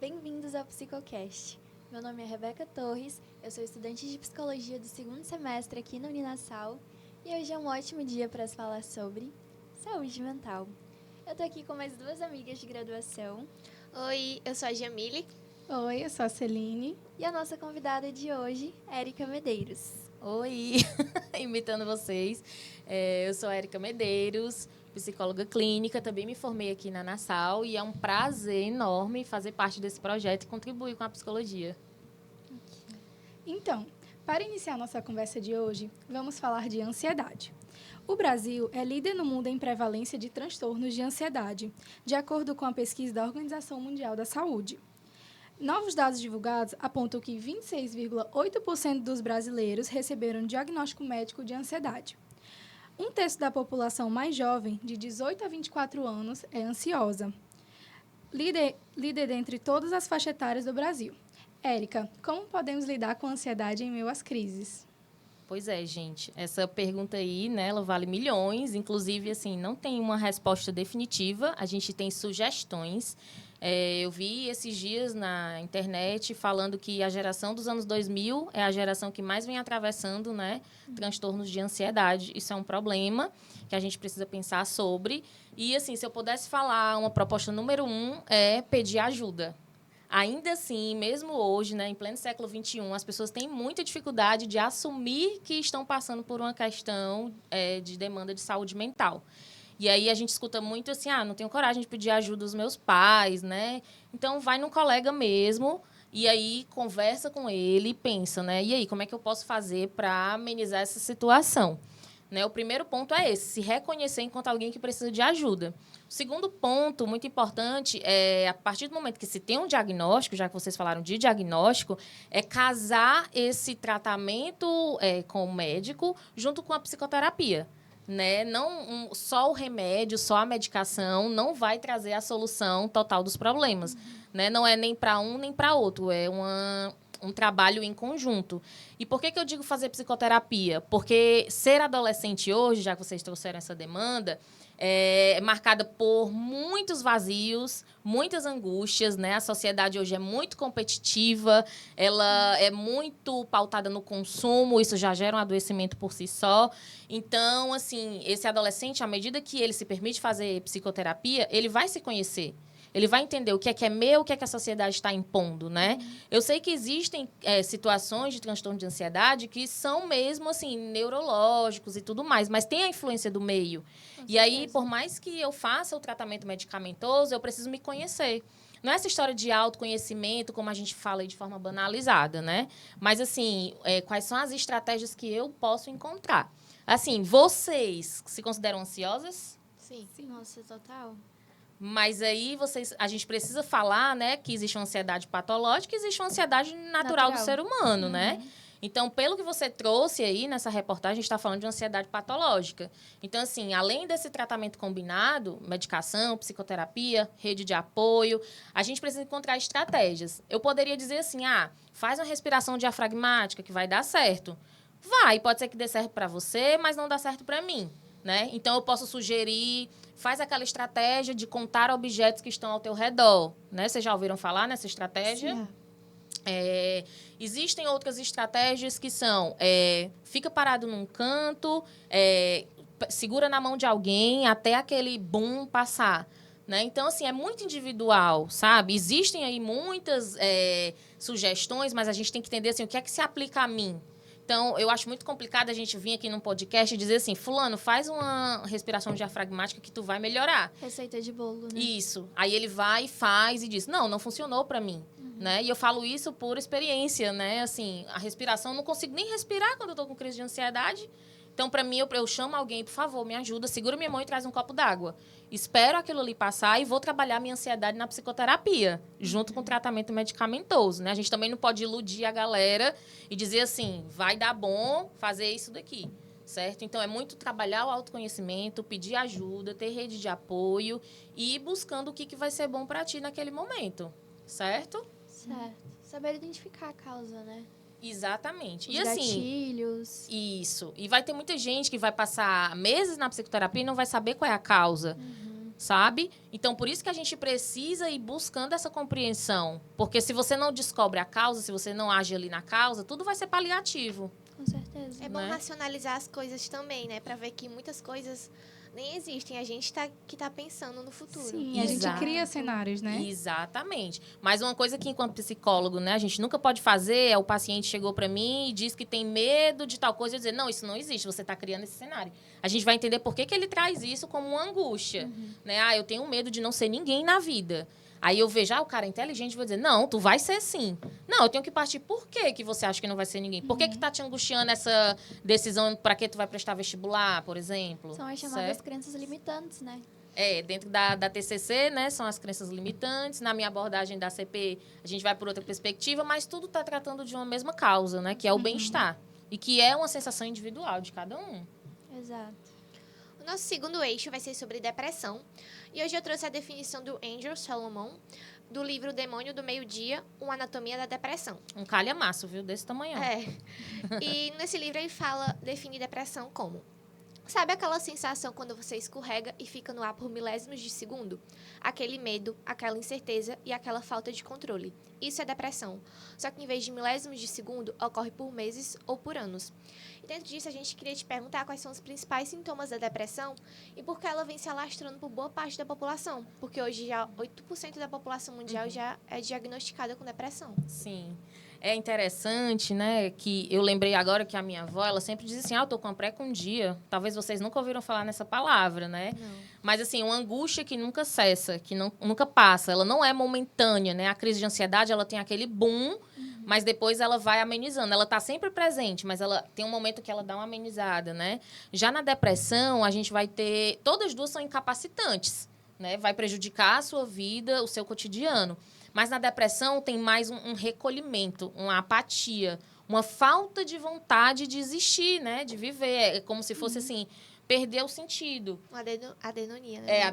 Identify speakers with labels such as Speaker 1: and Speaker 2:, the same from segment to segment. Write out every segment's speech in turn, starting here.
Speaker 1: Bem-vindos ao Psicocast. Meu nome é Rebeca Torres, eu sou estudante de Psicologia do segundo semestre aqui na Uninasal e hoje é um ótimo dia para se falar sobre saúde mental. Eu tô aqui com mais duas amigas de graduação.
Speaker 2: Oi, eu sou a Jamile.
Speaker 3: Oi, eu sou a Celine.
Speaker 1: E a nossa convidada de hoje, Érica Medeiros.
Speaker 4: Oi, imitando vocês. Eu sou a Érica Medeiros, psicóloga clínica, também me formei aqui na Nassau e é um prazer enorme fazer parte desse projeto e contribuir com a psicologia.
Speaker 3: Então, para iniciar nossa conversa de hoje, vamos falar de ansiedade. O Brasil é líder no mundo em prevalência de transtornos de ansiedade, de acordo com a pesquisa da Organização Mundial da Saúde. Novos dados divulgados apontam que 26,8% dos brasileiros receberam diagnóstico médico de ansiedade. Um terço da população mais jovem, de 18 a 24 anos, é ansiosa. Líder dentre todas as faixas etárias do Brasil. Érica, como podemos lidar com a ansiedade em meio às crises?
Speaker 4: Pois é, gente, essa pergunta aí, né, ela vale milhões, inclusive, assim, não tem uma resposta definitiva, a gente tem sugestões. Eu vi esses dias na internet falando que a geração dos anos 2000 é a geração que mais vem atravessando, né, transtornos de ansiedade. Isso é um problema que a gente precisa pensar sobre. E, assim, se eu pudesse falar, uma proposta número 1 é pedir ajuda. Ainda assim, mesmo hoje, né, em pleno século XXI, as pessoas têm muita dificuldade de assumir que estão passando por uma questão de demanda de saúde mental. E aí a gente escuta muito assim, não tenho coragem de pedir ajuda dos meus pais, né? Então, vai num colega mesmo e aí conversa com ele e pensa, né? E aí, como é que eu posso fazer para amenizar essa situação? Né? O primeiro ponto é esse, se reconhecer enquanto alguém que precisa de ajuda. O segundo ponto, muito importante, é a partir do momento que se tem um diagnóstico, já que vocês falaram de diagnóstico, é casar esse tratamento com o médico junto com a psicoterapia. Né? Não só o remédio, só a medicação não vai trazer a solução total dos problemas. Né? Não é nem para um nem para outro, é um trabalho em conjunto. E por que eu digo fazer psicoterapia? Porque ser adolescente hoje, já que vocês trouxeram essa demanda, é marcada por muitos vazios, muitas angústias, né? A sociedade hoje é muito competitiva, ela é muito pautada no consumo, isso já gera um adoecimento por si só. Então, assim, esse adolescente, à medida que ele se permite fazer psicoterapia, ele vai se conhecer. Ele vai entender o que é meu, o que a sociedade está impondo, né? Eu sei que existem situações de transtorno de ansiedade que são mesmo, assim, neurológicos e tudo mais, mas tem a influência do meio. E aí, por mais que eu faça o tratamento medicamentoso, eu preciso me conhecer. Não é essa história de autoconhecimento, como a gente fala aí de forma banalizada, né? Mas, assim, quais são as estratégias que eu posso encontrar? Assim, vocês se consideram ansiosas?
Speaker 2: Sim.
Speaker 1: Nossa, total.
Speaker 4: Mas aí a gente precisa falar, né, que existe uma ansiedade patológica e existe uma ansiedade natural do ser humano, né? Então, pelo que você trouxe aí nessa reportagem, a gente está falando de uma ansiedade patológica. Então, assim, além desse tratamento combinado, medicação, psicoterapia, rede de apoio, a gente precisa encontrar estratégias. Eu poderia dizer assim, faz uma respiração diafragmática que vai dar certo. Vai, pode ser que dê certo para você, mas não dá certo para mim. Né? Então, eu posso sugerir, faz aquela estratégia de contar objetos que estão ao teu redor. Né? Vocês já ouviram falar nessa estratégia?
Speaker 1: Sim.
Speaker 4: Existem outras estratégias que são, fica parado num canto, segura na mão de alguém até aquele boom passar. Né? Então, assim, é muito individual, sabe? Existem aí muitas sugestões, mas a gente tem que entender assim, o que é que se aplica a mim. Então, eu acho muito complicado a gente vir aqui num podcast e dizer assim, fulano, faz uma respiração diafragmática que tu vai melhorar.
Speaker 1: Receita de bolo, né?
Speaker 4: Isso. Aí ele vai, faz e diz, não funcionou para mim. Né? E eu falo isso por experiência, né? Assim, a respiração, eu não consigo nem respirar quando eu tô com crise de ansiedade. Então, para mim, eu chamo alguém, por favor, me ajuda, segura minha mão e traz um copo d'água. Espero aquilo ali passar e vou trabalhar minha ansiedade na psicoterapia, junto com o tratamento medicamentoso, né? A gente também não pode iludir a galera e dizer assim, vai dar bom fazer isso daqui, certo? Então, é muito trabalhar o autoconhecimento, pedir ajuda, ter rede de apoio e ir buscando o que vai ser bom para ti naquele momento, certo?
Speaker 1: Certo. Saber identificar a causa, né?
Speaker 4: Exatamente.
Speaker 1: Os
Speaker 4: e assim,
Speaker 1: gatilhos.
Speaker 4: Isso. E vai ter muita gente que vai passar meses na psicoterapia e não vai saber qual é a causa. sabe? Então, por isso que a gente precisa ir buscando essa compreensão. Porque se você não descobre a causa, se você não age ali na causa, tudo vai ser paliativo.
Speaker 1: Com certeza.
Speaker 2: É bom
Speaker 4: né?
Speaker 2: racionalizar as coisas também, né? Pra ver que muitas coisas nem existem. A gente que tá pensando no futuro.
Speaker 3: Sim, a gente
Speaker 4: Exato.
Speaker 3: cria cenários, né?
Speaker 4: Exatamente. Mas uma coisa que, enquanto psicólogo, né, a gente nunca pode fazer é o paciente chegou para mim e diz que tem medo de tal coisa e dizer, não, isso não existe, você está criando esse cenário. A gente vai entender por que ele traz isso como uma angústia. Né? Ah, eu tenho medo de não ser ninguém na vida. Aí eu vejo, o cara é inteligente, vou dizer, não, tu vai ser sim. Não, eu tenho que partir, por que você acha que não vai ser ninguém? Por que tá te angustiando essa decisão para que tu vai prestar vestibular, por exemplo?
Speaker 1: São as chamadas
Speaker 4: Certo?
Speaker 1: crenças limitantes, né?
Speaker 4: Dentro da TCC, né, são as crenças limitantes. Na minha abordagem da CP, a gente vai por outra perspectiva, mas tudo está tratando de uma mesma causa, né, que é o bem-estar. E que é uma sensação individual de cada um.
Speaker 1: Exato.
Speaker 2: O nosso segundo eixo vai ser sobre depressão. E hoje eu trouxe a definição do Andrew Solomon, do livro O Demônio do Meio-Dia, Uma Anatomia da Depressão.
Speaker 4: Um calhamaço, viu, desse tamanho.
Speaker 2: E nesse livro ele define depressão como: sabe aquela sensação quando você escorrega e fica no ar por milésimos de segundo? Aquele medo, aquela incerteza e aquela falta de controle. Isso é depressão. Só que em vez de milésimos de segundo, ocorre por meses ou por anos. E dentro disso, a gente queria te perguntar quais são os principais sintomas da depressão e por que ela vem se alastrando por boa parte da população. Porque hoje já 8% da população mundial já é diagnosticada com depressão.
Speaker 4: Sim. É interessante, né, que eu lembrei agora que a minha avó, ela sempre diz assim, eu tô com uma pré-com-dia. Talvez vocês nunca ouviram falar nessa palavra, né?
Speaker 2: Não.
Speaker 4: Mas, assim, uma angústia que nunca cessa, que nunca passa. Ela não é momentânea, né? A crise de ansiedade, ela tem aquele boom, mas depois ela vai amenizando. Ela tá sempre presente, mas ela tem um momento que ela dá uma amenizada, né? Já na depressão, a gente vai ter... Todas as duas são incapacitantes, né? Vai prejudicar a sua vida, o seu cotidiano. Mas na depressão tem mais um recolhimento, uma apatia, uma falta de vontade de existir, né? De viver. É como se fosse, assim, perder o sentido.
Speaker 2: Uma adenonia, né?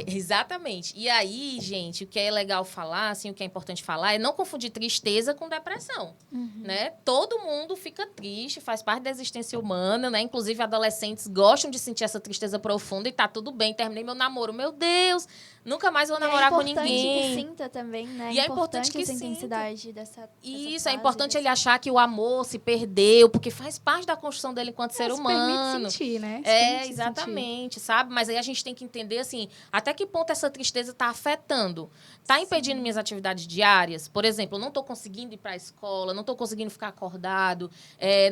Speaker 4: Exatamente. E aí, gente, o que é legal falar, assim, o que é importante falar é não confundir tristeza com depressão, né? Todo mundo fica triste, faz parte da existência humana, né? Inclusive, adolescentes gostam de sentir essa tristeza profunda e tá tudo bem, terminei meu namoro. Meu Deus, nunca mais vou namorar com ninguém.
Speaker 1: É importante que sinta também, né?
Speaker 4: E é importante que
Speaker 1: essa
Speaker 4: sinta.
Speaker 1: intensidade dessa
Speaker 4: Isso, é
Speaker 1: fase,
Speaker 4: importante ele achar que o amor se perdeu, porque faz parte da construção dele enquanto ser
Speaker 3: Se
Speaker 4: humano.
Speaker 3: permite sentir, né? Se permite
Speaker 4: Exatamente, sabe? Mas aí a gente tem que entender, assim, até que ponto essa tristeza está afetando. Está impedindo minhas atividades diárias? Por exemplo, eu não estou conseguindo ir para a escola, não estou conseguindo ficar acordado,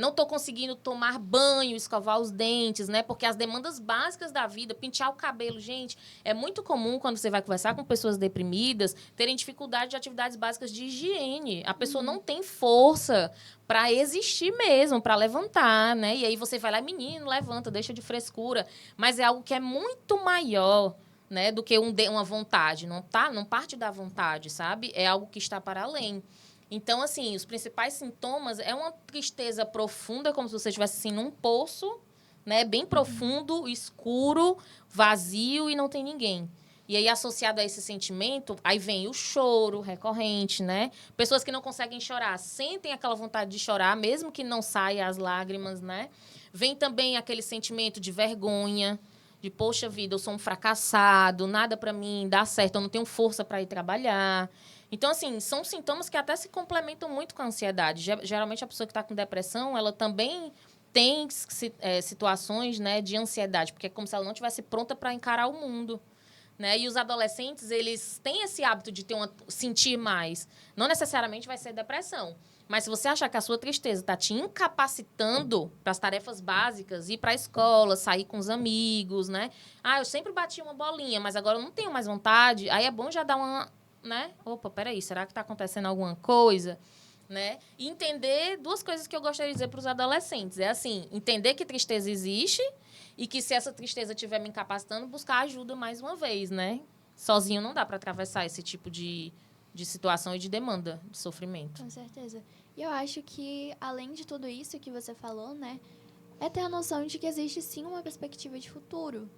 Speaker 4: não estou conseguindo tomar banho, escovar os dentes, né? Porque as demandas básicas da vida, pentear o cabelo, gente, é muito comum quando você vai conversar com pessoas deprimidas, terem dificuldade de atividades básicas de higiene. A pessoa não tem força para existir mesmo, para levantar, né? E aí você vai lá, menino, levanta, deixa de frescura. Mas é algo que é muito maior, né, do que uma vontade. Não parte da vontade, sabe? É algo que está para além. Então, assim, os principais sintomas é uma tristeza profunda, como se você estivesse assim, num poço, né, bem profundo, escuro, vazio e não tem ninguém. E aí, associado a esse sentimento, aí vem o choro recorrente, né? Pessoas que não conseguem chorar, sentem aquela vontade de chorar, mesmo que não saia as lágrimas, né? Vem também aquele sentimento de vergonha, de, poxa vida, eu sou um fracassado, nada para mim dá certo, eu não tenho força para ir trabalhar. Então, assim, são sintomas que até se complementam muito com a ansiedade. Geralmente, a pessoa que está com depressão, ela também tem situações, né, de ansiedade, porque é como se ela não estivesse pronta para encarar o mundo. Né? E os adolescentes, eles têm esse hábito de sentir mais. Não necessariamente vai ser depressão. Mas se você achar que a sua tristeza está te incapacitando para as tarefas básicas, ir para a escola, sair com os amigos, né? Eu sempre bati uma bolinha, mas agora eu não tenho mais vontade. Aí é bom já dar uma, né? Opa, peraí, será que está acontecendo alguma coisa? Né? E entender duas coisas que eu gostaria de dizer para os adolescentes. É assim, entender que tristeza existe e que se essa tristeza estiver me incapacitando, buscar ajuda mais uma vez, né? Sozinho não dá para atravessar esse tipo de situação e de demanda, de sofrimento.
Speaker 1: Com certeza. E eu acho que, além de tudo isso que você falou, né, é ter a noção de que existe, sim, uma perspectiva de futuro.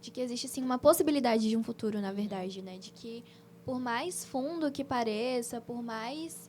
Speaker 1: De que existe, sim, uma possibilidade de um futuro, na verdade, né? De que, por mais fundo que pareça, por mais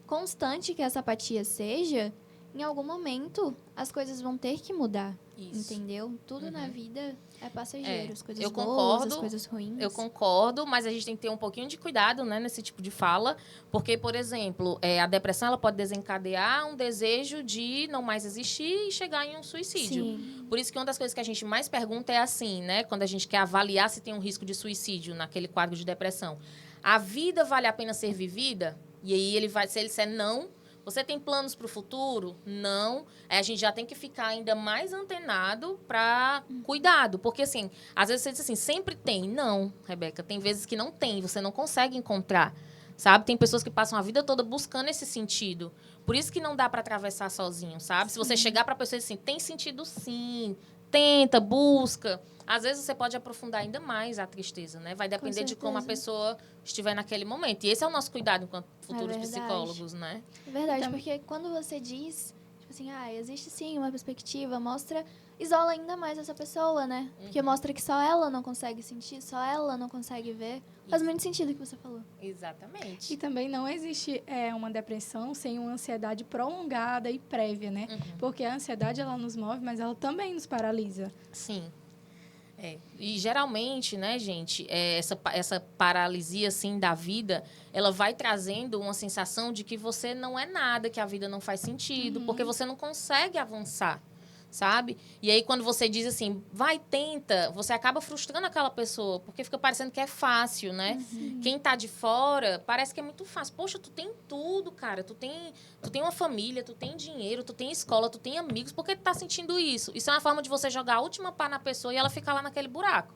Speaker 1: constante que essa apatia seja, em algum momento as coisas vão ter que mudar,
Speaker 4: Isso.
Speaker 1: entendeu? Tudo na vida é passageiro, as coisas
Speaker 4: eu
Speaker 1: boas,
Speaker 4: concordo,
Speaker 1: as coisas ruins.
Speaker 4: Eu concordo, mas a gente tem que ter um pouquinho de cuidado, né, nesse tipo de fala, porque, por exemplo, a depressão ela pode desencadear um desejo de não mais existir e chegar em um suicídio.
Speaker 1: Sim.
Speaker 4: Por isso que uma das coisas que a gente mais pergunta é assim, né, quando a gente quer avaliar se tem um risco de suicídio naquele quadro de depressão. A vida vale a pena ser vivida? E aí se ele disser não, você tem planos para o futuro? Não. Aí a gente já tem que ficar ainda mais antenado para cuidado. Porque, assim, às vezes você diz assim, sempre tem. Não, Rebeca, tem vezes que não tem, você não consegue encontrar. Sabe? Tem pessoas que passam a vida toda buscando esse sentido. Por isso que não dá para atravessar sozinho, sabe? Se você chegar para a pessoa e dizer assim, tem sentido sim, tenta, busca. Às vezes você pode aprofundar ainda mais a tristeza, né? Vai depender de como a
Speaker 1: certeza.
Speaker 4: pessoa estiver naquele momento. E esse é o nosso cuidado enquanto futuros
Speaker 1: verdade.
Speaker 4: psicólogos, né?
Speaker 1: É verdade,
Speaker 3: Então-
Speaker 1: porque quando você diz, tipo assim, existe sim uma perspectiva, isola ainda mais essa pessoa, né? Porque mostra que só ela não consegue sentir, só ela não consegue ver. Faz muito sentido o que você falou.
Speaker 4: Exatamente.
Speaker 3: E também não existe uma depressão sem uma ansiedade prolongada e prévia, né? Porque a ansiedade, ela nos move, mas ela também nos paralisa.
Speaker 4: Sim. E geralmente, né, gente, essa paralisia, assim, da vida, ela vai trazendo uma sensação de que você não é nada, que a vida não faz sentido, porque você não consegue avançar, sabe? E aí, quando você diz assim, vai, tenta, você acaba frustrando aquela pessoa, porque fica parecendo que é fácil, né? Quem tá de fora, parece que é muito fácil. Poxa, tu tem tudo, cara. Tu tem uma família, tu tem dinheiro, tu tem escola, tu tem amigos. Por que tu tá sentindo isso? Isso é uma forma de você jogar a última pá na pessoa e ela ficar lá naquele buraco.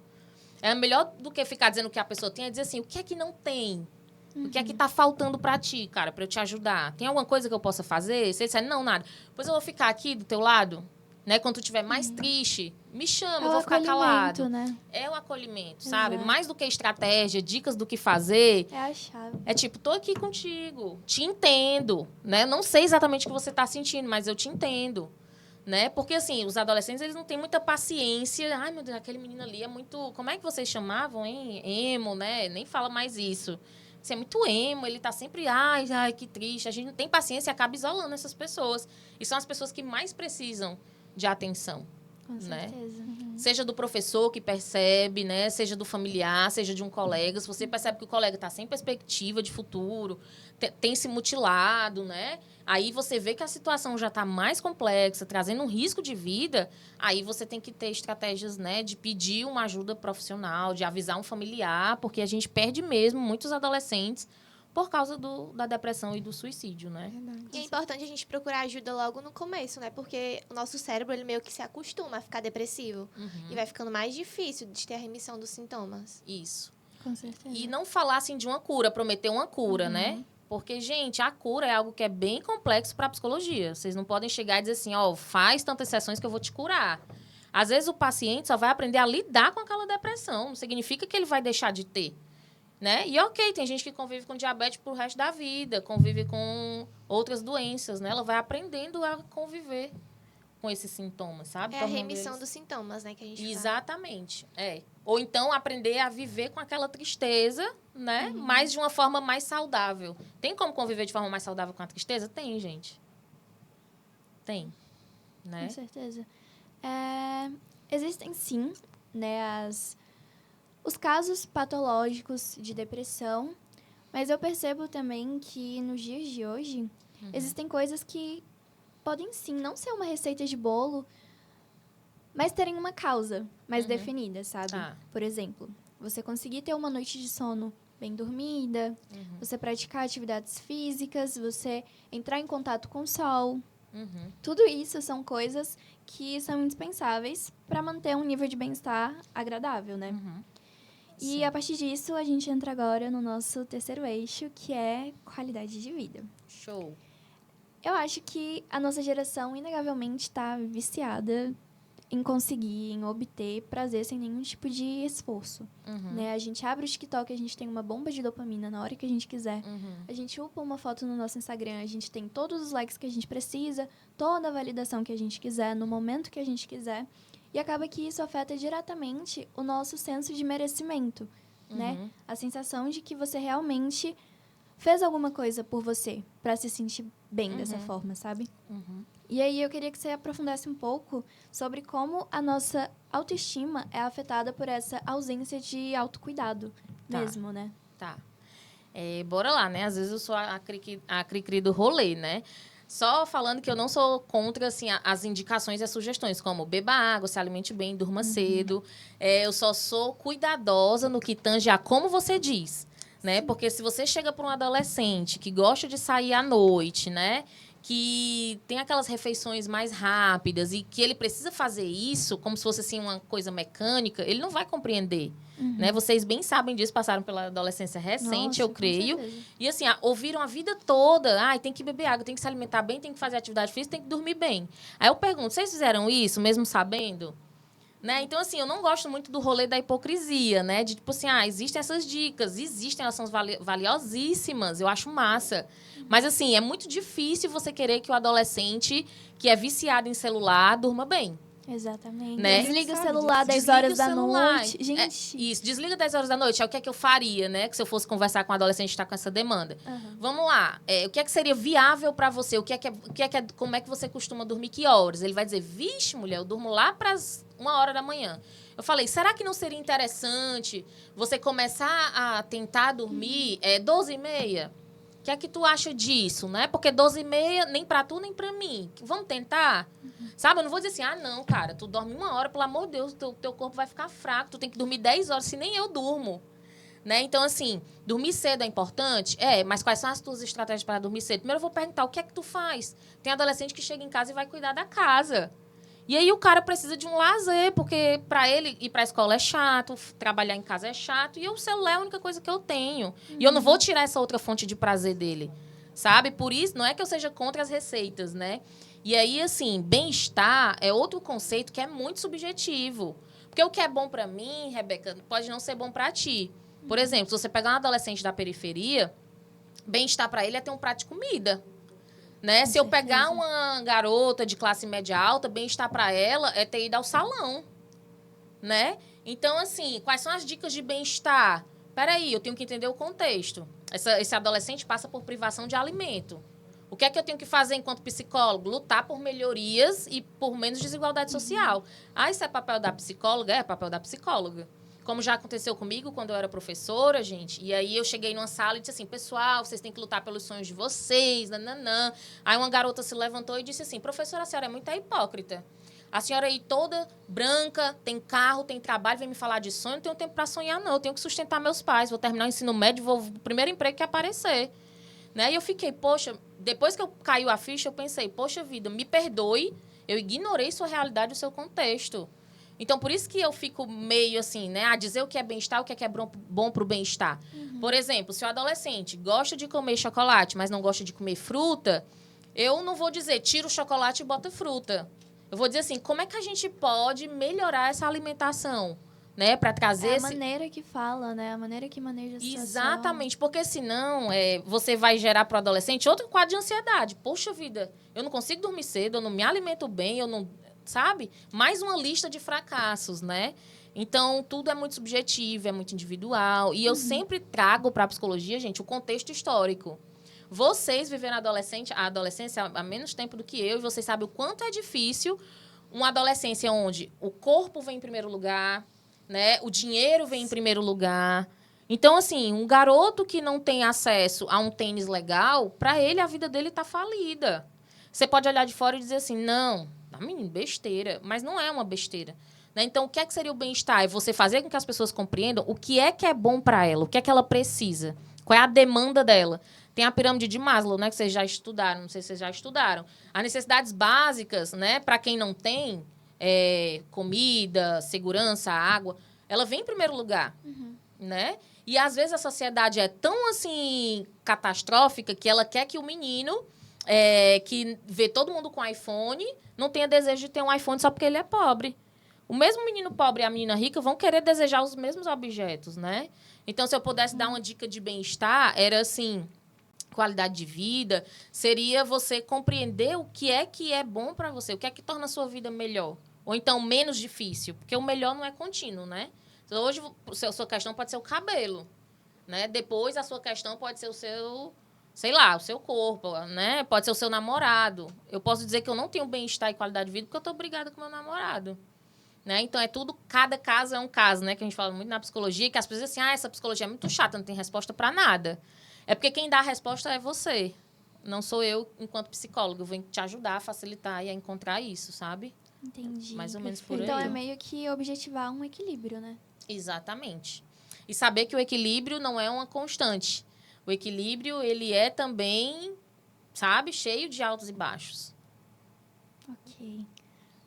Speaker 4: É melhor do que ficar dizendo o que a pessoa tem, é dizer assim, o que é que não tem? O que é que tá faltando pra ti, cara, pra eu te ajudar? Tem alguma coisa que eu possa fazer? Se ele disser, não, nada. Pois eu vou ficar aqui do teu lado, né? Quando tu estiver mais triste, me chama, eu vou ficar calado.
Speaker 1: Né?
Speaker 4: É o acolhimento, sabe?
Speaker 1: Exato.
Speaker 4: Mais do que estratégia, dicas do que fazer.
Speaker 1: É a chave.
Speaker 4: É tipo, tô aqui contigo, te entendo, né? Não sei exatamente o que você tá sentindo, mas eu te entendo, né? Porque, assim, os adolescentes, eles não têm muita paciência. Ai, meu Deus, aquele menino ali é muito... Como é que vocês chamavam, hein? Emo, né? Nem fala mais isso. Você é muito emo, ele tá sempre... Ai, que triste. A gente não tem paciência e acaba isolando essas pessoas. E são as pessoas que mais precisam de atenção.
Speaker 1: Com
Speaker 4: né?
Speaker 1: certeza.
Speaker 4: Seja do professor que percebe, né? Seja do familiar, seja de um colega. Se você percebe que o colega está sem perspectiva de futuro, tem se mutilado, né? Aí você vê que a situação já está mais complexa, trazendo um risco de vida. Aí você tem que ter estratégias, né? De pedir uma ajuda profissional, de avisar um familiar, porque a gente perde mesmo muitos adolescentes por causa da depressão e do suicídio, né?
Speaker 2: E é importante a gente procurar ajuda logo no começo, né? Porque o nosso cérebro, ele meio que se acostuma a ficar depressivo. E vai ficando mais difícil de ter a remissão dos sintomas.
Speaker 4: Isso.
Speaker 1: Com certeza.
Speaker 4: E não falar assim de uma cura, prometer uma cura, né? Porque, gente, a cura é algo que é bem complexo para a psicologia. Vocês não podem chegar e dizer assim, faz tantas sessões que eu vou te curar. Às vezes o paciente só vai aprender a lidar com aquela depressão. Não significa que ele vai deixar de ter. Né? E ok, tem gente que convive com diabetes pro resto da vida, convive com outras doenças, né? Ela vai aprendendo a conviver com esses sintomas, sabe?
Speaker 2: É a remissão dos sintomas, né, que a gente fala.
Speaker 4: Exatamente, Ou então aprender a viver com aquela tristeza, né? Mas de uma forma mais saudável. Tem como conviver de forma mais saudável com a tristeza? Tem, gente. Tem, né?
Speaker 1: Com certeza. Existem, sim, né, os casos patológicos de depressão, mas eu percebo também que nos dias de hoje existem coisas que podem sim não ser uma receita de bolo, mas terem uma causa mais definida, sabe?
Speaker 4: Tá.
Speaker 1: Por exemplo, você conseguir ter uma noite de sono bem dormida, você praticar atividades físicas, você entrar em contato com o sol. Tudo isso são coisas que são indispensáveis para manter um nível de bem-estar agradável, né? E a partir disso, a gente entra agora no nosso terceiro eixo, que é qualidade de vida.
Speaker 4: Show.
Speaker 1: Eu acho que a nossa geração, inegavelmente, está viciada em conseguir, em obter prazer sem nenhum tipo de esforço. Né? A gente abre o TikTok, a gente tem uma bomba de dopamina na hora que a gente quiser. A gente upa uma foto no nosso Instagram, a gente tem todos os likes que a gente precisa, toda a validação que a gente quiser, no momento que a gente quiser. E acaba que isso afeta diretamente o nosso senso de merecimento, né? A sensação de que você realmente fez alguma coisa por você para se sentir bem dessa forma, sabe? E aí eu queria que você aprofundasse um pouco sobre como a nossa autoestima é afetada por essa ausência de autocuidado
Speaker 4: Tá.
Speaker 1: mesmo, né?
Speaker 4: Tá. Bora lá, né? Às vezes eu sou a cri-cri do rolê, né? Só falando que eu não sou contra, assim, as indicações e as sugestões, como beba água, se alimente bem, durma cedo. Eu só sou cuidadosa no que tange a como você diz, né? Porque se você chega para um adolescente que gosta de sair à noite, né? Que tem aquelas refeições mais rápidas e que ele precisa fazer isso como se fosse, assim, uma coisa mecânica, ele não vai compreender. Né? Vocês bem sabem disso, passaram pela adolescência recente,
Speaker 1: Nossa,
Speaker 4: eu
Speaker 1: com
Speaker 4: creio.
Speaker 1: certeza.
Speaker 4: E assim, ouviram a vida toda. Ai, tem que beber água, tem que se alimentar bem, tem que fazer atividade física, tem que dormir bem. Aí eu pergunto, vocês fizeram isso, mesmo sabendo? Né? Então, assim, eu não gosto muito do rolê da hipocrisia, né? De tipo assim, existem essas dicas, existem, elas são valiosíssimas, eu acho massa. Mas, assim, é muito difícil você querer que o adolescente que é viciado em celular durma bem.
Speaker 1: Exatamente.
Speaker 4: Né?
Speaker 1: Desliga o
Speaker 3: Sabe
Speaker 1: celular 10
Speaker 4: Desliga
Speaker 1: horas
Speaker 4: o
Speaker 1: da
Speaker 4: celular.
Speaker 1: noite. Gente.
Speaker 4: Isso, desliga 10 horas da noite. É o que é que eu faria, né? Que se eu fosse conversar com um adolescente que está com essa demanda. Vamos lá. O que é que seria viável para você? Como é que você costuma dormir? Que horas? Ele vai dizer, vixe, mulher, eu durmo lá para as 1h da manhã. Eu falei, será que não seria interessante você começar a tentar dormir 12h30? O que é que tu acha disso, né? Porque 12h30, nem pra tu, nem pra mim. Vamos tentar? Sabe? Eu não vou dizer assim, não, cara, tu dorme 1 hora, pelo amor de Deus, teu corpo vai ficar fraco, tu tem que dormir 10 horas, se nem eu durmo. Né? Então, assim, dormir cedo é importante? Mas quais são as tuas estratégias para dormir cedo? Primeiro eu vou perguntar, o que é que tu faz? Tem adolescente que chega em casa e vai cuidar da casa. E aí o cara precisa de um lazer, porque para ele ir para a escola é chato, trabalhar em casa é chato, e o celular é a única coisa que eu tenho. E eu não vou tirar essa outra fonte de prazer dele, sabe? Por isso, não é que eu seja contra as receitas, né? E aí, assim, bem-estar é outro conceito que é muito subjetivo. Porque o que é bom para mim, Rebeca, pode não ser bom para ti. Por exemplo, se você pegar um adolescente da periferia, bem-estar para ele é ter um prato de comida. Né? Se eu pegar uma garota de classe média alta, bem-estar para ela é ter ido ao salão, né? Então, assim, quais são as dicas de bem-estar? Peraí, eu tenho que entender o contexto. Esse adolescente passa por privação de alimento. O que é que eu tenho que fazer enquanto psicólogo? Lutar por melhorias e por menos desigualdade social. Isso é papel da psicóloga? É papel da psicóloga. Como já aconteceu comigo quando eu era professora, gente. E aí eu cheguei numa sala e disse assim, pessoal, vocês têm que lutar pelos sonhos de vocês, nananã. Aí uma garota se levantou e disse assim, professora, a senhora é muito hipócrita. A senhora aí toda branca, tem carro, tem trabalho, vem me falar de sonho, não tenho tempo para sonhar, não. Eu tenho que sustentar meus pais, vou terminar o ensino médio, vou o primeiro emprego que aparecer. Né? E eu fiquei, poxa, depois que caiu a ficha, eu pensei, poxa vida, me perdoe, eu ignorei sua realidade, o seu contexto. Então, por isso que eu fico meio assim, né? A dizer o que é bem-estar, o que é bom para o bem-estar. Por exemplo, se o adolescente gosta de comer chocolate, mas não gosta de comer fruta, eu não vou dizer, tira o chocolate e bota fruta. Eu vou dizer assim, como é que a gente pode melhorar essa alimentação? Né? Para trazer
Speaker 1: a maneira que fala, né? A maneira que maneja a situação.
Speaker 4: Exatamente, porque senão você vai gerar para o adolescente outro quadro de ansiedade. Poxa vida, eu não consigo dormir cedo, eu não me alimento bem, eu não... Sabe? Mais uma lista de fracassos, né? Então, tudo é muito subjetivo, é muito individual. E eu sempre trago para a psicologia, gente, o contexto histórico. Vocês viveram a adolescência há menos tempo do que eu, e vocês sabem o quanto é difícil uma adolescência onde o corpo vem em primeiro lugar, né? O dinheiro vem em primeiro lugar. Então, assim, um garoto que não tem acesso a um tênis legal, para ele, a vida dele está falida. Você pode olhar de fora e dizer assim, não... menino, besteira. Mas não é uma besteira. Né? Então, o que é que seria o bem-estar? É você fazer com que as pessoas compreendam o que é bom para ela, o que é que ela precisa, qual é a demanda dela. Tem a pirâmide de Maslow, né, que vocês já estudaram, não sei se vocês já estudaram. As necessidades básicas, né, para quem não tem, comida, segurança, água, ela vem em primeiro lugar. Né? E, às vezes, a sociedade é tão, assim, catastrófica que ela quer que o menino... que vê todo mundo com iPhone, não tenha desejo de ter um iPhone só porque ele é pobre. O mesmo menino pobre e a menina rica vão querer desejar os mesmos objetos, né? Então, se eu pudesse dar uma dica de bem-estar, era assim, qualidade de vida, seria você compreender o que é bom para você, o que é que torna a sua vida melhor. Ou então, menos difícil, porque o melhor não é contínuo, né? Então, hoje, a sua questão pode ser o cabelo, né? Depois, a sua questão pode ser o seu... sei lá, o seu corpo, né? Pode ser o seu namorado. Eu posso dizer que eu não tenho bem-estar e qualidade de vida porque eu tô brigada com meu namorado. Né? Então, é tudo, cada caso é um caso, né? Que a gente fala muito na psicologia, que as pessoas dizem assim, essa psicologia é muito chata, não tem resposta para nada. É porque quem dá a resposta é você. Não sou eu, enquanto psicóloga. Eu venho te ajudar a facilitar e a encontrar isso, sabe?
Speaker 1: Entendi.
Speaker 4: Mais ou menos por
Speaker 1: Então,
Speaker 4: aí.
Speaker 1: é meio que objetivar um equilíbrio, né?
Speaker 4: Exatamente. E saber que o equilíbrio não é uma constante. O equilíbrio, ele é também, sabe, cheio de altos e baixos.
Speaker 1: Ok.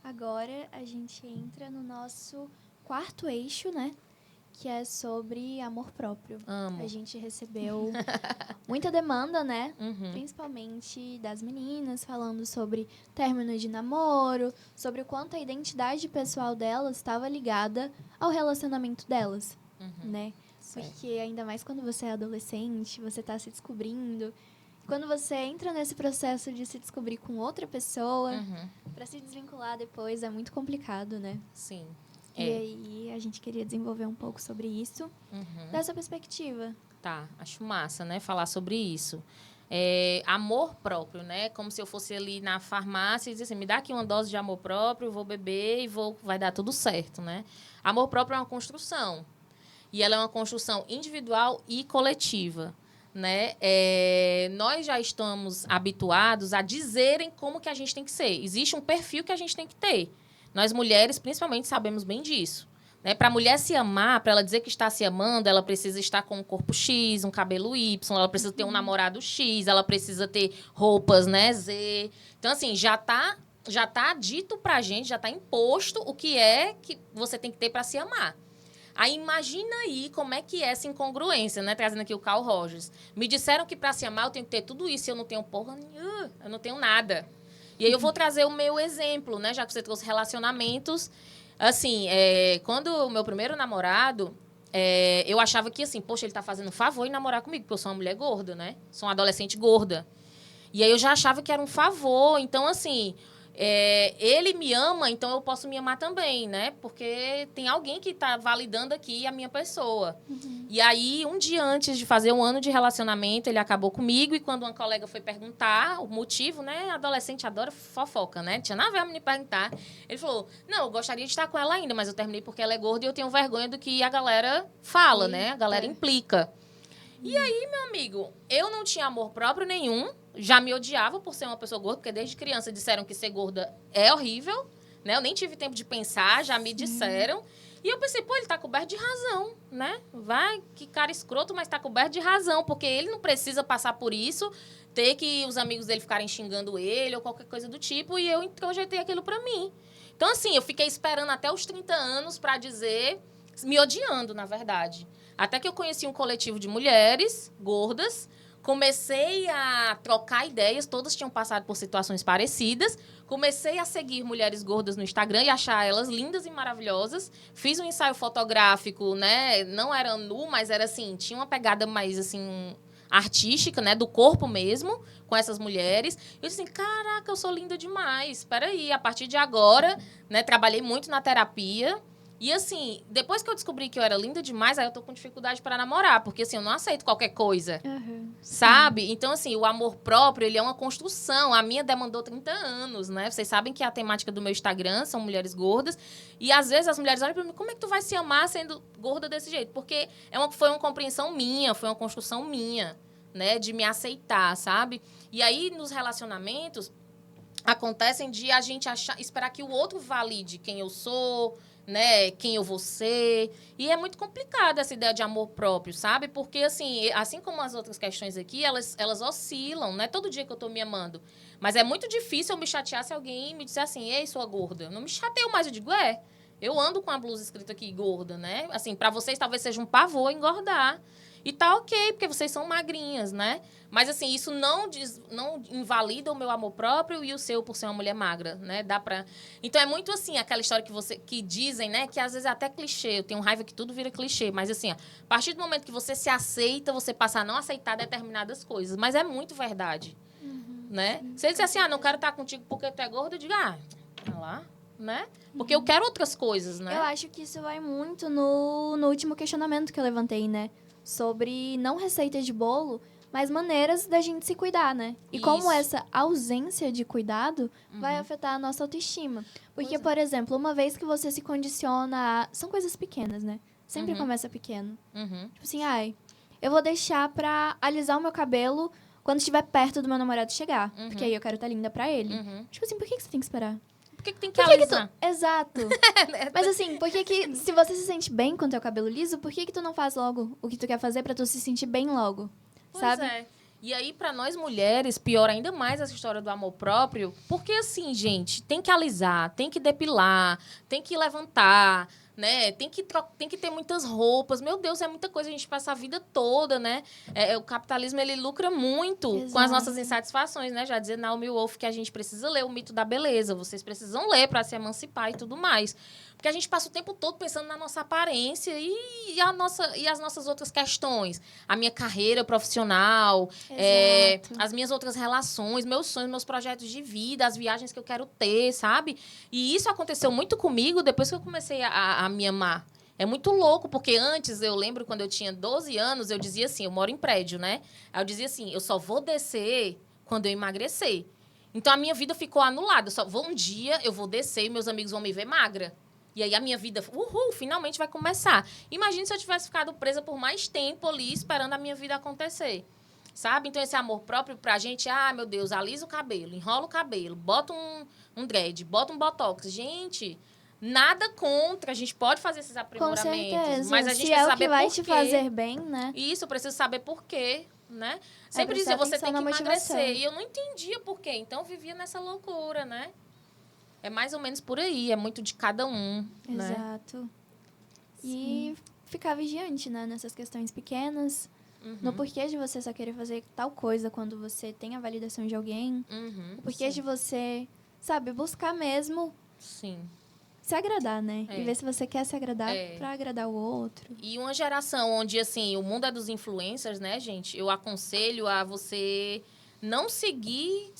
Speaker 1: Agora a gente entra no nosso quarto eixo, né? Que é sobre amor próprio.
Speaker 4: Amo.
Speaker 1: A gente recebeu muita demanda, né?
Speaker 4: Uhum.
Speaker 1: Principalmente das meninas, falando sobre término de namoro, sobre o quanto a identidade pessoal delas estava ligada ao relacionamento delas, né?
Speaker 4: Certo.
Speaker 1: Porque ainda mais quando você é adolescente, você está se descobrindo. Quando você entra nesse processo de se descobrir com outra pessoa,
Speaker 4: Uhum.
Speaker 1: para se desvincular depois é muito complicado, né?
Speaker 4: Sim.
Speaker 1: E aí a gente queria desenvolver um pouco sobre isso, dessa perspectiva.
Speaker 4: Tá, acho massa, né? Falar sobre isso. Amor próprio, né? Como se eu fosse ali na farmácia e dizer assim, me dá aqui uma dose de amor próprio, vou beber e vai dar tudo certo, né? Amor próprio é uma construção. E ela é uma construção individual e coletiva, né? Nós já estamos habituados a dizerem como que a gente tem que ser. Existe um perfil que a gente tem que ter. Nós, mulheres, principalmente, sabemos bem disso. Né? Para a mulher se amar, para ela dizer que está se amando, ela precisa estar com um corpo X, um cabelo Y, ela precisa ter um namorado X, ela precisa ter roupas, né, Z. Então, assim, já tá dito pra gente, já tá imposto o que é que você tem que ter para se amar. Aí, imagina aí como é que é essa incongruência, né? Trazendo aqui o Carl Rogers. Me disseram que para se amar eu tenho que ter tudo isso e eu não tenho porra nenhuma, eu não tenho nada. E aí eu vou trazer o meu exemplo, né? Já que você trouxe relacionamentos. Assim, quando o meu primeiro namorado, eu achava que, assim, poxa, ele tá fazendo um favor em namorar comigo, porque eu sou uma mulher gorda, né? Sou uma adolescente gorda. E aí eu já achava que era um favor. Então, assim, ele me ama, então eu posso me amar também, né? Porque tem alguém que tá validando aqui a minha pessoa. E aí, um dia antes de fazer 1 ano de relacionamento, ele acabou comigo. E quando uma colega foi perguntar o motivo, né? Adolescente adora fofoca, né? Tinha nada a ver me perguntar. Ele falou, não, eu gostaria de estar com ela ainda, mas eu terminei porque ela é gorda e eu tenho vergonha do que a galera fala, né? A galera implica. E aí, meu amigo, eu não tinha amor próprio nenhum. Já me odiava por ser uma pessoa gorda, porque desde criança disseram que ser gorda é horrível, né? Eu nem tive tempo de pensar, já me disseram. E eu pensei, pô, ele tá coberto de razão, né? Vai, que cara escroto, mas tá coberto de razão, porque ele não precisa passar por isso, ter que os amigos dele ficarem xingando ele ou qualquer coisa do tipo, e eu introjetei aquilo pra mim. Então, assim, eu fiquei esperando até os 30 anos pra dizer, me odiando, na verdade. Até que eu conheci um coletivo de mulheres gordas, comecei a trocar ideias, todas tinham passado por situações parecidas. Comecei a seguir mulheres gordas no Instagram e achar elas lindas e maravilhosas. Fiz um ensaio fotográfico, né? Não era nu, mas era assim, tinha uma pegada mais assim artística, né, do corpo mesmo, com essas mulheres. Eu disse assim, caraca, eu sou linda demais. Espera aí, a partir de agora, né, trabalhei muito na terapia. E, assim, depois que eu descobri que eu era linda demais, aí eu tô com dificuldade para namorar. Porque, assim, eu não aceito qualquer coisa. Sabe? Então, assim, o amor próprio, ele é uma construção. A minha demandou 30 anos, né? Vocês sabem que a temática do meu Instagram são mulheres gordas. E, às vezes, as mulheres olham pra mim, como é que tu vai se amar sendo gorda desse jeito? Porque foi uma compreensão minha, foi uma construção minha, né? De me aceitar, sabe? E aí, nos relacionamentos, acontecem de a gente esperar que o outro valide quem eu sou, né, quem eu vou ser. E é muito complicado essa ideia de amor próprio, sabe? Porque, assim como as outras questões aqui, elas oscilam, não é todo dia que eu tô me amando. Mas é muito difícil eu me chatear se alguém me disser assim, ei, sua gorda. Eu não me chateio mais, eu digo, eu ando com a blusa escrita aqui, gorda, né? Assim, pra vocês talvez seja um pavor engordar. E tá ok, porque vocês são magrinhas, né? Mas, assim, isso não invalida o meu amor próprio e o seu por ser uma mulher magra, né? Então, é muito, assim, aquela história que dizem, né? Que às vezes é até clichê. Eu tenho raiva que tudo vira clichê. Mas, assim, a partir do momento que você se aceita, você passa a não aceitar determinadas coisas. Mas é muito verdade, né? Se ele disser assim, não quero estar contigo porque tu é gorda, eu digo, vai lá, né? Porque eu quero outras coisas, né?
Speaker 1: Eu acho que isso vai muito no último questionamento que eu levantei, né? Sobre não receita de bolo, mais maneiras da gente se cuidar, né? E como
Speaker 4: Isso.
Speaker 1: essa ausência de cuidado vai afetar a nossa autoestima. Porque,
Speaker 2: Pois é.
Speaker 1: por exemplo, uma vez que você se condiciona a... São coisas pequenas, né? Sempre
Speaker 4: Uhum.
Speaker 1: começa pequeno.
Speaker 4: Uhum.
Speaker 1: Tipo assim, ai, eu vou deixar pra alisar o meu cabelo quando estiver perto do meu namorado chegar.
Speaker 4: Uhum.
Speaker 1: Porque aí eu quero estar linda pra ele.
Speaker 4: Uhum.
Speaker 1: Tipo assim, por que você tem que esperar?
Speaker 4: Por que tem que
Speaker 1: Por que que tu...
Speaker 4: alisar?
Speaker 1: Exato. Mas assim, por que que... Se você se sente bem com teu cabelo liso, por que que tu não faz logo o que tu quer fazer pra tu se sentir bem logo?
Speaker 4: Pois
Speaker 1: Sabe?
Speaker 4: é. E aí, pra nós mulheres, pior ainda mais essa história do amor próprio, porque assim, gente, tem que alisar, tem que depilar, tem que levantar, né? Tem que ter muitas roupas. Meu Deus, é muita coisa, a gente passa a vida toda, né? O capitalismo, ele lucra muito com as
Speaker 1: Exato.
Speaker 4: nossas insatisfações, né? Já dizia Naomi Wolf que a gente precisa ler o Mito da Beleza, vocês precisam ler pra se emancipar e tudo mais. Porque a gente passa o tempo todo pensando na nossa aparência e as nossas outras questões. A minha carreira profissional,
Speaker 1: Exato.
Speaker 4: as minhas outras relações, meus sonhos, meus projetos de vida, as viagens que eu quero ter, sabe? E isso aconteceu muito comigo depois que eu comecei a me amar. É muito louco, porque antes, eu lembro, quando eu tinha 12 anos, eu dizia assim, eu moro em prédio, né? Aí eu dizia assim, eu só vou descer quando eu emagrecer. Então, a minha vida ficou anulada. Um dia, eu vou descer e meus amigos vão me ver magra. E aí a minha vida, finalmente vai começar. Imagina se eu tivesse ficado presa por mais tempo ali, esperando a minha vida acontecer. Sabe? Então, esse amor próprio pra gente, meu Deus, alisa o cabelo, enrola o cabelo, bota um dread, bota um botox. Gente, nada contra, a gente pode fazer esses
Speaker 1: Com
Speaker 4: aprimoramentos.
Speaker 1: certeza.
Speaker 4: Mas a gente
Speaker 1: Se
Speaker 4: precisa
Speaker 1: é o
Speaker 4: saber
Speaker 1: que vai
Speaker 4: por
Speaker 1: te
Speaker 4: quê.
Speaker 1: fazer bem, né?
Speaker 4: Isso, eu preciso saber por quê, né? Sempre
Speaker 1: prestar
Speaker 4: dizer, você
Speaker 1: atenção
Speaker 4: tem que
Speaker 1: na motivação.
Speaker 4: emagrecer. E eu não entendia por quê. Então, eu vivia nessa loucura, né? É mais ou menos por aí, é muito de cada um, né?
Speaker 1: Exato. E ficar vigiante, né? Nessas questões pequenas. No porquê de você só querer fazer tal coisa quando você tem a validação de alguém.
Speaker 4: Uhum,
Speaker 1: O porquê de você, sabe, buscar mesmo
Speaker 4: sim.
Speaker 1: se agradar, né?
Speaker 4: É.
Speaker 1: E ver se você quer se agradar pra agradar o outro.
Speaker 4: E uma geração onde, assim, o mundo é dos influencers, né, gente? Eu aconselho a você não seguir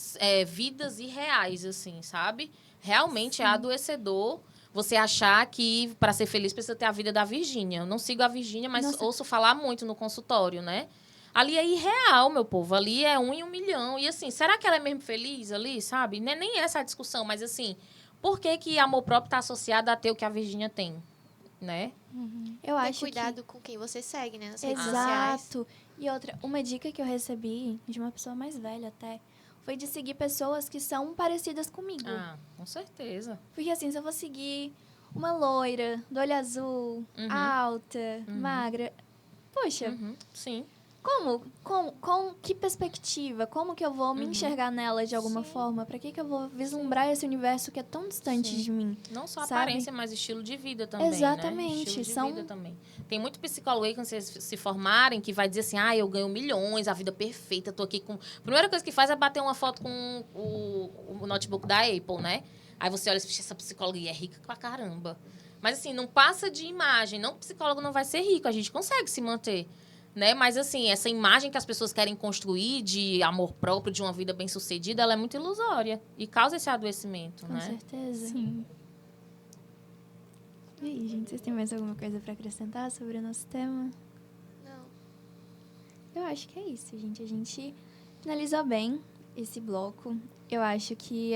Speaker 4: vidas irreais, assim, sabe? Realmente é adoecedor você achar que, para ser feliz, precisa ter a vida da Virgínia. Eu não sigo a Virgínia, mas
Speaker 1: Nossa.
Speaker 4: ouço falar muito no consultório, né? Ali é irreal, meu povo. Ali é 1 em 1 milhão. E, assim, será que ela é mesmo feliz ali, sabe? Não é nem essa a discussão, mas, assim, por que amor próprio está associado a ter o que a Virgínia tem, né?
Speaker 1: Eu
Speaker 2: Ter
Speaker 1: acho
Speaker 2: cuidado com quem você segue, né? Nas redes sociais.
Speaker 1: Exato. E outra, uma dica que eu recebi de uma pessoa mais velha até, foi de seguir pessoas que são parecidas comigo.
Speaker 4: Com certeza.
Speaker 1: Porque assim, se eu vou seguir uma loira, do olho azul, alta, magra, poxa,
Speaker 4: Sim.
Speaker 1: com que perspectiva? Como que eu vou me enxergar nela de alguma forma? Pra que eu vou vislumbrar esse universo que é tão distante de mim?
Speaker 4: Não só
Speaker 1: Sabe?
Speaker 4: aparência, mas estilo de vida também,
Speaker 1: Exatamente,
Speaker 4: né? Estilo de
Speaker 1: são-
Speaker 4: vida também. Tem muito psicólogo aí, quando vocês se formarem, que vai dizer assim, eu ganho milhões, a vida perfeita, tô aqui com... A primeira coisa que faz é bater uma foto com o notebook da Apple, né? Aí você olha, essa psicóloga aí é rica pra caramba. Mas assim, não passa de imagem. Não que o psicólogo não vai ser rico, a gente consegue se manter. Né? Mas, assim, essa imagem que as pessoas querem construir de amor próprio, de uma vida bem-sucedida, ela é muito ilusória. E causa esse adoecimento,
Speaker 1: Com
Speaker 4: né?
Speaker 1: certeza.
Speaker 3: Sim.
Speaker 1: E aí, gente, vocês têm mais alguma coisa pra acrescentar sobre o nosso tema?
Speaker 2: Não.
Speaker 1: Eu acho que é isso, gente. A gente finalizou bem esse bloco. Eu acho que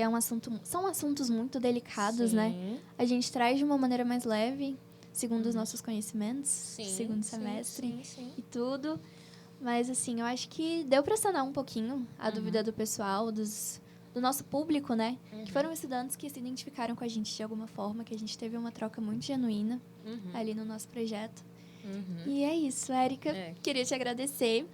Speaker 1: são assuntos muito delicados, né?
Speaker 4: Sim.
Speaker 1: A gente traz de uma maneira mais leve, segundo os nossos conhecimentos,
Speaker 4: Sim,
Speaker 1: segundo
Speaker 4: sim,
Speaker 1: semestre
Speaker 4: sim.
Speaker 1: e tudo. Mas, assim, eu acho que deu pra sanar um pouquinho a dúvida do pessoal, do nosso público, né? Que foram estudantes que se identificaram com a gente de alguma forma, que a gente teve uma troca muito genuína ali no nosso projeto. E é isso, Érica.
Speaker 4: É.
Speaker 1: Queria te agradecer.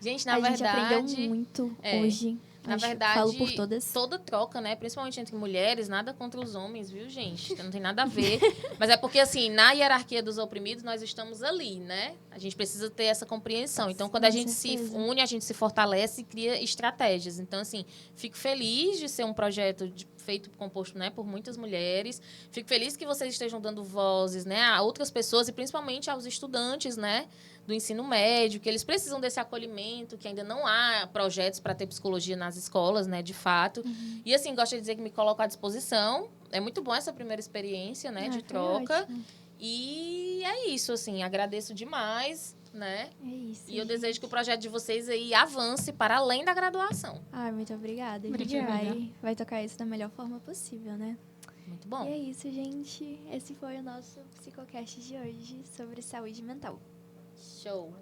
Speaker 4: Gente, na
Speaker 1: A
Speaker 4: verdade...
Speaker 1: gente aprendeu muito hoje.
Speaker 4: Na
Speaker 1: Acho que
Speaker 4: verdade,
Speaker 1: falo por todas.
Speaker 4: toda troca, né? Principalmente entre mulheres, nada contra os homens, viu, gente? Que não tem nada a ver. Mas é porque, assim, na hierarquia dos oprimidos, nós estamos ali, né? A gente precisa ter essa compreensão. Então, quando a
Speaker 1: Com
Speaker 4: gente se
Speaker 1: certeza.
Speaker 4: une, a gente se fortalece e cria estratégias. Então, assim, fico feliz de ser um projeto feito, composto, né, por muitas mulheres. Fico feliz que vocês estejam dando vozes, né, a outras pessoas e principalmente aos estudantes, né, do ensino médio, que eles precisam desse acolhimento, que ainda não há projetos para ter psicologia nas escolas, né, de fato. E, assim, gosto de dizer que me coloco à disposição. É muito bom essa primeira experiência, né, de
Speaker 1: foi
Speaker 4: troca.
Speaker 1: ótimo.
Speaker 4: E é isso, assim, agradeço demais né?
Speaker 1: É isso.
Speaker 4: E eu
Speaker 1: gente.
Speaker 4: desejo que o projeto de vocês aí avance para além da graduação.
Speaker 1: Ai, muito obrigada. A
Speaker 3: Obrigada.
Speaker 1: gente vai tocar isso da melhor forma possível, né?
Speaker 4: Muito
Speaker 1: E
Speaker 4: bom.
Speaker 1: é isso, gente. Esse foi o nosso Psicocast de hoje sobre saúde mental.
Speaker 4: Show.